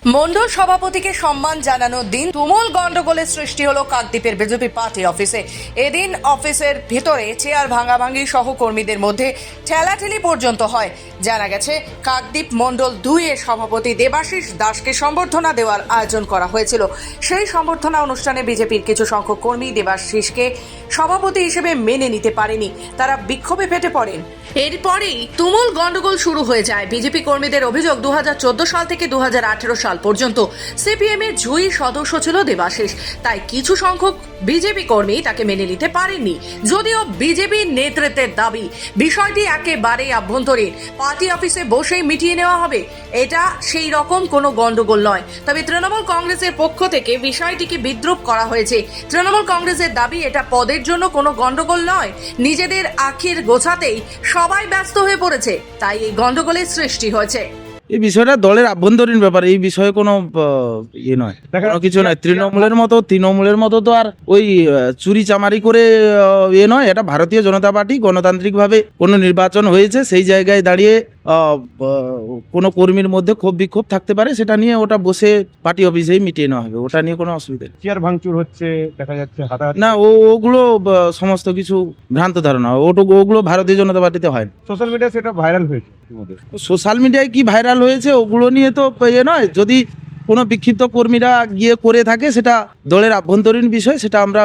মণ্ডল সভাপতিকে সম্মান জানানোর দিন তুমুল গন্ডগোলের সৃষ্টি হলো কাকদ্বীপের বিজেপি পার্টি অফিসে। এদিন অফিসের ভেতরে চেয়ার ভাঙাভাঙি সহকর্মীদের মধ্যে ঠেলাঠেলি পর্যন্ত হয়। জানা গেছে কাকদ্বীপ মণ্ডল 2 এর সভাপতি দেবাশিস দাসকে সম্বর্ধনা দেওয়ার আয়োজন করা হয়েছিল। সেই সম্বর্ধনা অনুষ্ঠানে বিজেপির কিছু সংখ্যক কর্মী দেবাশিসকে সভাপতি হিসেবে মেনে নিতে পারেনি। তারা বিক্ষোভে ফেটে পড়েন। এরপরেই তুমুল গন্ডগোল শুরু হয়ে যায়। বিজেপি কর্মীদের অভিযোগ 2014 সাল থেকে 2018 সাল পর্যন্ত সিপিএম এর জয়ী সদস্য ছিল দেবাশিস, তাই কিছু সংখ্যক বিজেপি কর্মী তাকে মেনে নিতে পারেননি। যদিও বিজেপির নেতৃত্বের দাবি বিষয়টি একেবারেই আভ্যন্তরীণ, পার্টি অফিসে বসেই মিটিয়ে নেওয়া হবে। এটা সেই রকম কোনো গন্ডগোল নয়। তবে তৃণমূল কংগ্রেসের পক্ষ থেকে বিষয়টিকে বিদ্রূপ করা হয়েছে। তৃণমূল কংগ্রেসের দাবি এটা পদের জন্য কোনো গন্ডগোল নয়, নিজেদের আখির গোছাতেই সবাই ব্যস্ত হয়ে পড়েছে, তাই এই গন্ডগোলের সৃষ্টি হয়েছে। এই বিষয়টা দলের আভ্যন্তরীণ ব্যাপার, এই বিষয়ে কোনো ইয়ে নয়, কোনো কিছু নয়। তৃণমূলের মতো তো আর ওই চুরি চামারি করে ইয়ে নয়। এটা ভারতীয় জনতা পার্টি, গণতান্ত্রিকভাবে কোনো নির্বাচন হয়েছে, সেই জায়গায় দাঁড়িয়ে কোনো কর্মীর মধ্যে ক্ষোভ বিক্ষোভ থাকতে পারে, সেটা নিয়ে ওটা বসে পার্টি অফিসেই মিটিয়ে নেওয়া হবে, ওটা নিয়ে কোনো অসুবিধা নেই। চেয়ার ভাঙচুর হচ্ছে দেখা যাচ্ছে, হাতাহাতি। না, ওগুলো সমস্ত কিছু ভ্রান্ত ধারণা, ওগুলো ভারতীয় জনতা পার্টিতে হয় না। সোশ্যাল মিডিয়ায় সেটা ভাইরাল হয়েছে। সোশ্যাল মিডিয়ায় কি ভাইরাল হয়েছে ওগুলো নিয়ে তো ইয়ে নয়। যদি কোনো বিক্ষিপ্ত কর্মীরা গিয়ে করে থাকে, সেটা দলের আভ্যন্তরীণ বিষয়, সেটা আমরা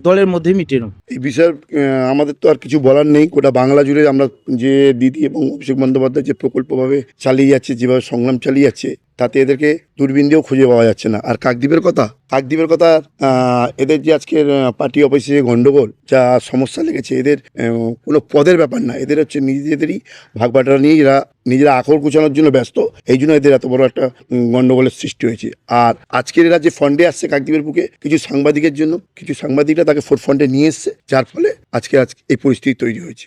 দলের মধ্যেই মিটিয়ে নেব। এই বিষয়ে আমাদের তো আর কিছু বলার নেই। গোটা বাংলা জুড়ে আমরা যে দিদি এবং অভিষেক বন্দ্যোপাধ্যায় যে প্রকল্পভাবে চালিয়ে যাচ্ছে, যেভাবে সংগ্রাম চালিয়ে যাচ্ছে, তাতে এদেরকে দূরবীন দিয়েও খুঁজে পাওয়া যাচ্ছে না। আর কাকদ্বীপের কথা এদের যে আজকের পার্টি অফিসে যে গণ্ডগোল, যা সমস্যা লেগেছে, এদের কোনো পদের ব্যাপার না। এদের হচ্ছে নিজেদেরই ভাগবাটোয়ারা নিয়ে এরা নিজেরা আকর কুচানোর জন্য ব্যস্ত, এই জন্য এদের এত বড় একটা গণ্ডগোলের সৃষ্টি হয়েছে। আর আজকের এরা যে ফন্ডে আসছে কাকদ্বীপের বুকে, কিছু সাংবাদিকের জন্য, কিছু সাংবাদিকরা তাকে ফোর ফ্রন্টে নিয়ে এসছে, যার ফলে আজকে এই পরিস্থিতি তৈরি হয়েছে।